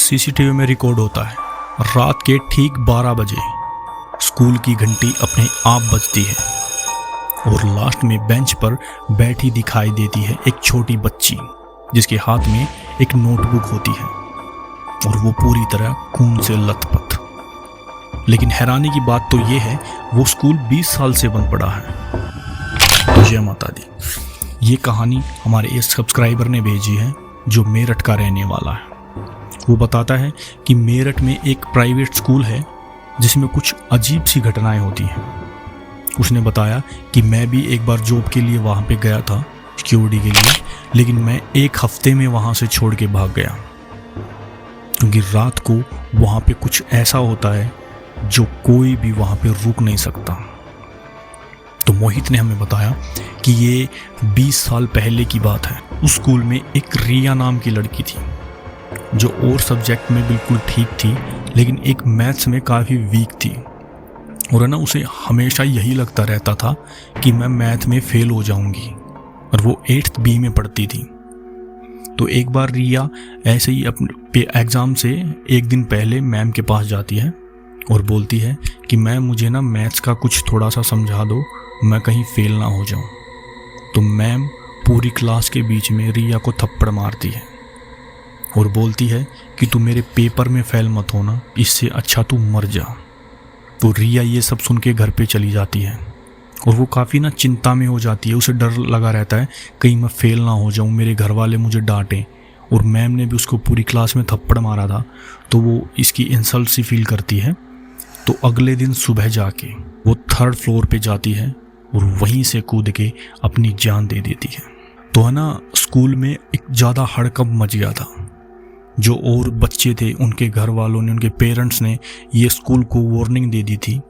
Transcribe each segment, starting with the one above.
CCTV में record होता है। रात के ठीक 12 बजे स्कूल की घंटी अपने आप बजती है और लास्ट में बेंच पर बैठी दिखाई देती है एक छोटी बच्ची जिसके हाथ में एक नोटबुक होती है और वो पूरी तरह खून से लथपथ। लेकिन हैरानी की बात तो ये है वो स्कूल 20 साल से बंद पड़ा है। जय माता दी। ये कहानी हमारे एक सब्सक्राइबर ने भेजी है जो मेरठ का रहने वाला है। वो बताता है कि मेरठ में एक प्राइवेट स्कूल है जिसमें कुछ अजीब सी घटनाएं होती हैं। उसने बताया कि मैं भी एक बार जॉब के लिए वहाँ पे गया था सिक्योरिटी के लिए, लेकिन मैं एक हफ्ते में वहाँ से छोड़ के भाग गया क्योंकि रात को वहाँ पे कुछ ऐसा होता है जो कोई भी वहाँ पे रुक नहीं सकता। तो मोहित ने हमें बताया कि ये 20 साल पहले की बात है। उस स्कूल में एक रिया नाम की लड़की थी जो और सब्जेक्ट में बिल्कुल ठीक थी, लेकिन एक मैथ्स में काफ़ी वीक थी और है ना उसे हमेशा यही लगता रहता था कि मैं मैथ में फेल हो जाऊंगी। और वो 8th B में पढ़ती थी। तो एक बार रिया ऐसे ही अपने एग्ज़ाम से एक दिन पहले मैम के पास जाती है और बोलती है कि मैम मुझे ना मैथ्स का कुछ थोड़ा सा समझा दो, मैं कहीं फेल ना हो जाऊं। तो मैम पूरी क्लास के बीच में रिया को थप्पड़ मारती है और बोलती है कि तू मेरे पेपर में फेल मत होना, इससे अच्छा तू मर जा। तो रिया ये सब सुन के घर पे चली जाती है और वो काफ़ी ना चिंता में हो जाती है। उसे डर लगा रहता है कहीं मैं फेल ना हो जाऊं, मेरे घर वाले मुझे डांटें। और मैम ने भी उसको पूरी क्लास में थप्पड़ मारा था तो वो इसकी इंसल्ट सी फील करती है। तो अगले दिन सुबह जाके वो 3rd फ्लोर पे जाती है और वहीं से कूद के अपनी जान दे देती है। तो है ना स्कूल में एक ज़्यादा हड़कंप मच गया था। जो और बच्चे थे उनके घर वालों ने, उनके पेरेंट्स ने ये स्कूल को वार्निंग दे दी थी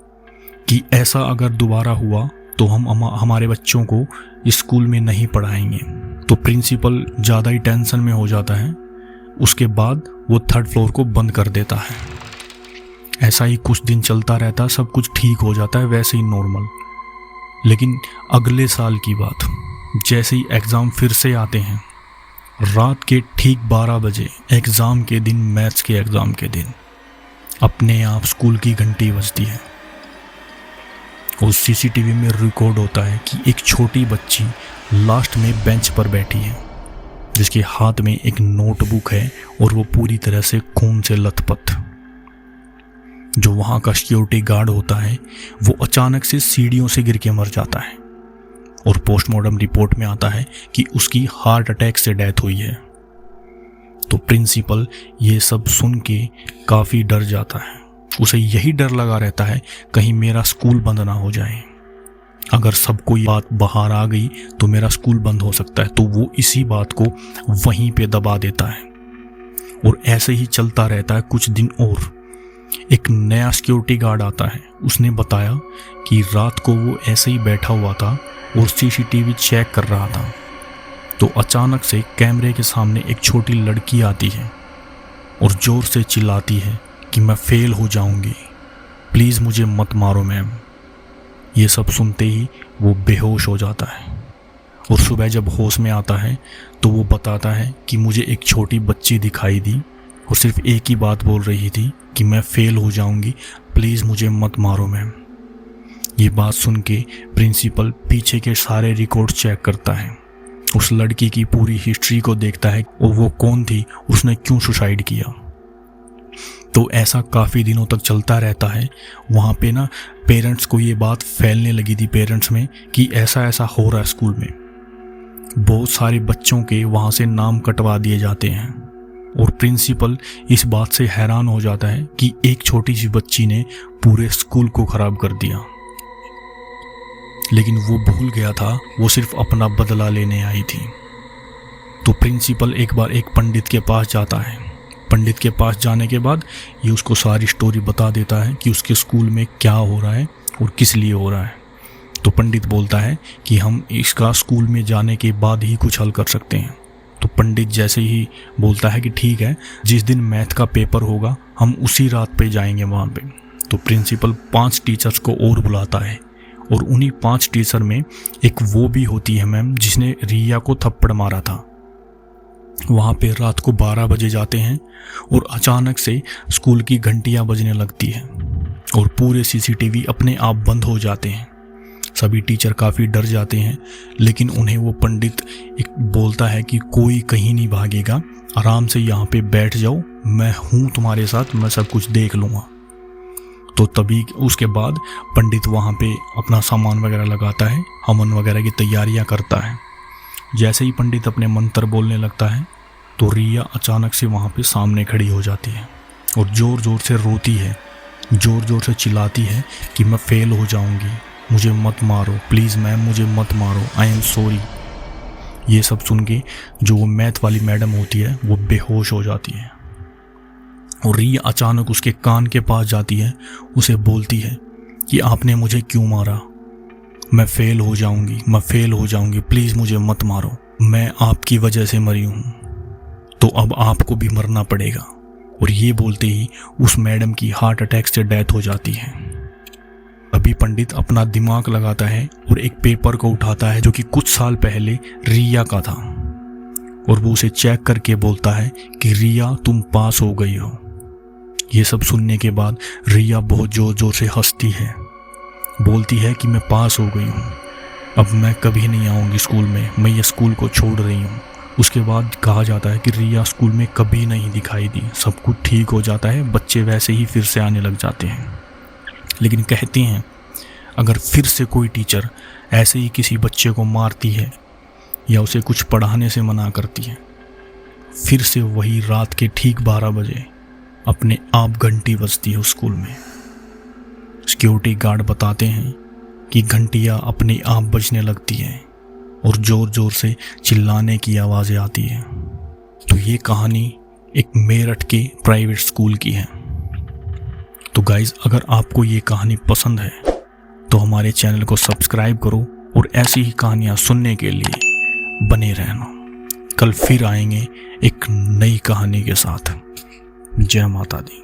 कि ऐसा अगर दोबारा हुआ तो हम हमारे बच्चों को इस स्कूल में नहीं पढ़ाएंगे। तो प्रिंसिपल ज़्यादा ही टेंशन में हो जाता है। उसके बाद वो 3rd फ्लोर को बंद कर देता है। ऐसा ही कुछ दिन चलता रहता, सब कुछ ठीक हो जाता है वैसे ही नॉर्मल। लेकिन अगले साल की बात, जैसे ही एग्ज़ाम फिर से आते हैं, रात के ठीक 12 बजे एग्ज़ाम के दिन, मैथ्स के एग्ज़ाम के दिन, अपने आप स्कूल की घंटी बजती है और सीसीटीवी में रिकॉर्ड होता है कि एक छोटी बच्ची लास्ट में बेंच पर बैठी है जिसके हाथ में एक नोटबुक है और वो पूरी तरह से खून से लथपथ। जो वहाँ का सिक्योरिटी गार्ड होता है वो अचानक से सीढ़ियों से गिर के मर जाता है और पोस्टमार्टम रिपोर्ट में आता है कि उसकी हार्ट अटैक से डेथ हुई है। तो प्रिंसिपल ये सब सुन के काफ़ी डर जाता है। उसे यही डर लगा रहता है कहीं मेरा स्कूल बंद ना हो जाए। अगर सबको ये बात बाहर आ गई तो मेरा स्कूल बंद हो सकता है। तो वो इसी बात को वहीं पे दबा देता है और ऐसे ही चलता रहता है कुछ दिन और। एक नया सिक्योरिटी गार्ड आता है। उसने बताया कि रात को वो ऐसे ही बैठा हुआ था और सीसीटीवी चेक कर रहा था। तो अचानक से कैमरे के सामने एक छोटी लड़की आती है और ज़ोर से चिल्लाती है कि मैं फेल हो जाऊंगी, प्लीज़ मुझे मत मारो मैम। ये सब सुनते ही वो बेहोश हो जाता है और सुबह जब होश में आता है तो वो बताता है कि मुझे एक छोटी बच्ची दिखाई दी और सिर्फ एक ही बात बोल रही थी कि मैं फेल हो जाऊंगी, प्लीज़ मुझे मत मारो मैम। ये बात सुन के प्रिंसिपल पीछे के सारे रिकॉर्ड चेक करता है, उस लड़की की पूरी हिस्ट्री को देखता है और वो कौन थी, उसने क्यों सुसाइड किया। तो ऐसा काफ़ी दिनों तक चलता रहता है। वहाँ पे ना पेरेंट्स को ये बात फैलने लगी थी पेरेंट्स में कि ऐसा ऐसा हो रहा है स्कूल में। बहुत सारे बच्चों के वहाँ से नाम कटवा दिए जाते हैं और प्रिंसिपल इस बात से हैरान हो जाता है कि एक छोटी सी बच्ची ने पूरे स्कूल को ख़राब कर दिया। लेकिन वो भूल गया था वो सिर्फ अपना बदला लेने आई थी। तो प्रिंसिपल एक बार एक पंडित के पास जाता है। पंडित के पास जाने के बाद ये उसको सारी स्टोरी बता देता है कि उसके स्कूल में क्या हो रहा है और किस लिए हो रहा है। तो पंडित बोलता है कि हम इसका स्कूल में जाने के बाद ही कुछ हल कर सकते हैं। तो पंडित जैसे ही बोलता है कि ठीक है, जिस दिन मैथ का पेपर होगा हम उसी रात पे जाएंगे वहाँ पे। तो प्रिंसिपल 5 टीचर्स को और बुलाता है और उन्हीं 5 टीचर में एक वो भी होती है मैम जिसने रिया को थप्पड़ मारा था। वहाँ पे रात को 12 बजे जाते हैं और अचानक से स्कूल की घंटियाँ बजने लगती हैं और पूरे सीसीटीवी अपने आप बंद हो जाते हैं। सभी टीचर काफ़ी डर जाते हैं, लेकिन उन्हें वो पंडित एक बोलता है कि कोई कहीं नहीं भागेगा, आराम से यहाँ पे बैठ जाओ, मैं हूँ तुम्हारे साथ, मैं सब कुछ देख लूँगा। तो तभी उसके बाद पंडित वहाँ पे अपना सामान वगैरह लगाता है, हवन वगैरह की तैयारियाँ करता है। जैसे ही पंडित अपने मंत्र बोलने लगता है तो रिया अचानक से वहाँ पे सामने खड़ी हो जाती है और ज़ोर ज़ोर से रोती है, ज़ोर ज़ोर से चिल्लाती है कि मैं फेल हो जाऊँगी, मुझे मत मारो, प्लीज़ मैम मुझे मत मारो, आई एम सॉरी। ये सब सुन के जो वो मैथ वाली मैडम होती है वो बेहोश हो जाती है और रिया अचानक उसके कान के पास जाती है, उसे बोलती है कि आपने मुझे क्यों मारा, मैं फेल हो जाऊंगी, मैं फेल हो जाऊंगी, प्लीज़ मुझे मत मारो, मैं आपकी वजह से मरी हूँ, तो अब आपको भी मरना पड़ेगा। और ये बोलते ही उस मैडम की हार्ट अटैक से डेथ हो जाती है। अभी पंडित अपना दिमाग लगाता है और एक पेपर को उठाता है जो कि कुछ साल पहले रिया का था, और वो उसे चेक करके बोलता है कि रिया तुम पास हो गई हो। ये सब सुनने के बाद रिया बहुत ज़ोर ज़ोर से हंसती है, बोलती है कि मैं पास हो गई हूँ, अब मैं कभी नहीं आऊँगी स्कूल में, मैं ये स्कूल को छोड़ रही हूँ। उसके बाद कहा जाता है कि रिया स्कूल में कभी नहीं दिखाई दी, सब कुछ ठीक हो जाता है, बच्चे वैसे ही फिर से आने लग जाते हैं। लेकिन कहते हैं अगर फिर से कोई टीचर ऐसे ही किसी बच्चे को मारती है या उसे कुछ पढ़ाने से मना करती है, फिर से वही रात के ठीक 12 बजे अपने आप घंटी बजती है उस स्कूल में। सिक्योरिटी गार्ड बताते हैं कि घंटियाँ अपने आप बजने लगती हैं और ज़ोर ज़ोर से चिल्लाने की आवाज़ें आती हैं। तो ये कहानी एक मेरठ के प्राइवेट स्कूल की है। तो गाइज़, अगर आपको ये कहानी पसंद है तो हमारे चैनल को सब्सक्राइब करो और ऐसी ही कहानियाँ सुनने के लिए बने रहना। कल फिर आएंगे एक नई कहानी के साथ। जय माता दी।